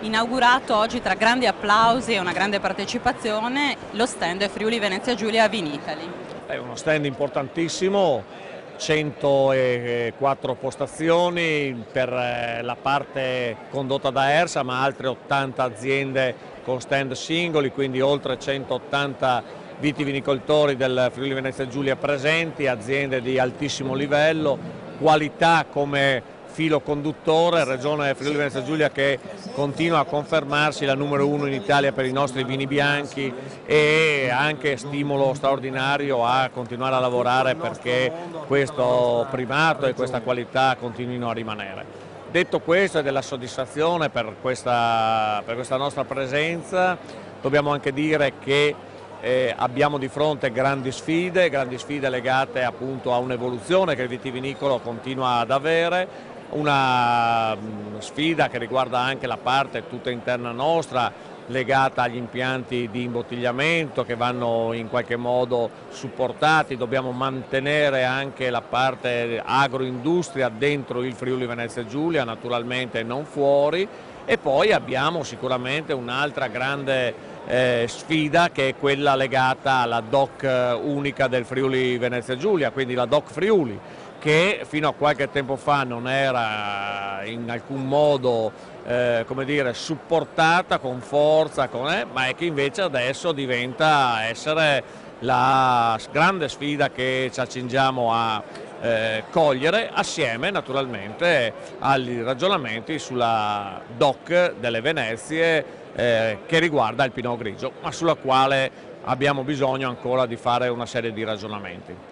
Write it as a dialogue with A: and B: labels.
A: inaugurato oggi tra grandi applausi e una grande partecipazione lo stand Friuli Venezia Giulia Vinitaly.
B: È uno stand importantissimo, 104 postazioni per la parte condotta da ERSA, ma altre 80 aziende con stand singoli, quindi oltre 180 vitivinicoltori del Friuli Venezia Giulia presenti, aziende di altissimo livello, qualità come filo conduttore, Regione Friuli Venezia Giulia che continua a confermarsi la numero uno in Italia per i nostri vini bianchi e anche stimolo straordinario a continuare a lavorare perché questo primato e questa qualità continuino a rimanere. Detto questo e della soddisfazione per questa nostra presenza, dobbiamo anche dire che abbiamo di fronte grandi sfide legate appunto a un'evoluzione che il vitivinicolo continua ad avere, una sfida che riguarda anche la parte tutta interna nostra, legata agli impianti di imbottigliamento che vanno in qualche modo supportati, dobbiamo mantenere anche la parte agroindustria dentro il Friuli Venezia Giulia, naturalmente non fuori, e poi abbiamo sicuramente un'altra grande sfida che è quella legata alla DOC unica del Friuli Venezia Giulia, quindi la DOC Friuli, che fino a qualche tempo fa non era in alcun modo come dire, supportata con forza, ma è che invece adesso diventa essere la grande sfida che ci accingiamo a cogliere assieme naturalmente agli ragionamenti sulla DOC delle Venezie che riguarda il Pinot Grigio, ma sulla quale abbiamo bisogno ancora di fare una serie di ragionamenti.